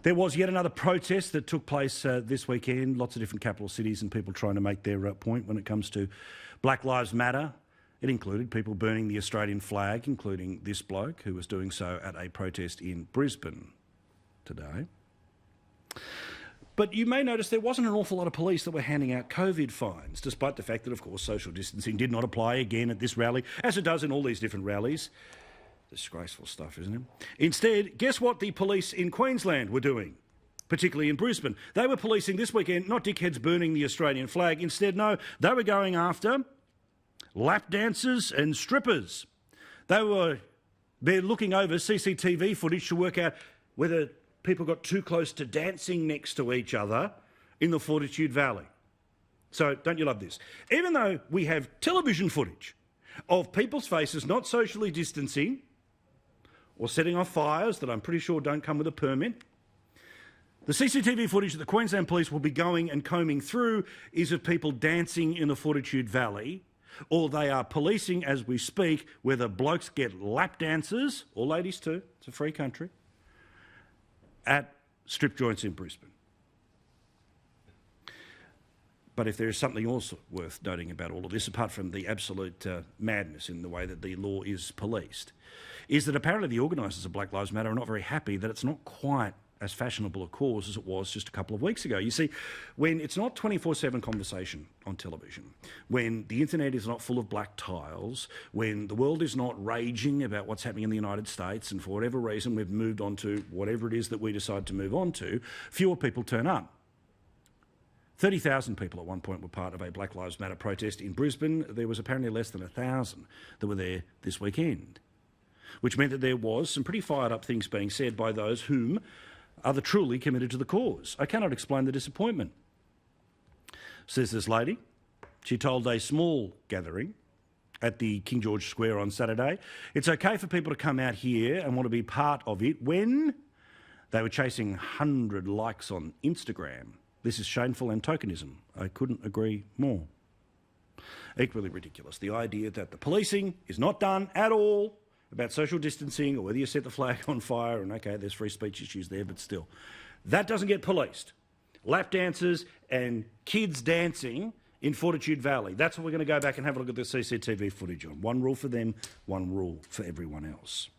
There was yet another protest that took place this weekend. Lots of different capital cities and people trying to make their point when it comes to Black Lives Matter. It included people burning the Australian flag, including this bloke who was doing so at a protest in Brisbane today. But you may notice there wasn't an awful lot of police that were handing out COVID fines, despite the fact that, of course, social distancing did not apply again at this rally, as it does in all these different rallies. Disgraceful stuff, isn't it? Instead, guess what the police in Queensland were doing, particularly in Brisbane? They were policing this weekend, not dickheads burning the Australian flag. Instead, no, they were going after lap dancers and strippers. They're looking over CCTV footage to work out whether people got too close to dancing next to each other in the Fortitude Valley. So don't you love this? Even though we have television footage of people's faces not socially distancing or setting off fires that I'm pretty sure don't come with a permit, the CCTV footage that the Queensland Police will be going and combing through is of people dancing in the Fortitude Valley, or they are policing as we speak whether blokes get lap dancers, or ladies too, it's a free country, at strip joints in Brisbane. But if there is something also worth noting about all of this, apart from the absolute madness in the way that the law is policed, is that apparently the organisers of Black Lives Matter are not very happy that it's not quite as fashionable a cause as it was just a couple of weeks ago. You see, when it's not 24/7 conversation on television, when the internet is not full of black tiles, when the world is not raging about what's happening in the United States, and for whatever reason we've moved on to whatever it is that we decide to move on to, fewer people turn up. 30,000 people at one point were part of a Black Lives Matter protest in Brisbane. There was apparently less than 1,000 that were there this weekend, which meant that there was some pretty fired up things being said by those whom are the truly committed to the cause. I cannot explain the disappointment, says this lady. She told a small gathering at the King George Square on Saturday, it's okay for people to come out here and want to be part of it when they were chasing 100 likes on Instagram. This is shameful and tokenism. I couldn't agree more. Equally ridiculous, the idea that the policing is not done at all about social distancing or whether you set the flag on fire, and okay, there's free speech issues there, but still. That doesn't get policed. Lap dancers and kids dancing in Fortitude Valley. That's what we're going to go back and have a look at the CCTV footage on. One rule for them, one rule for everyone else.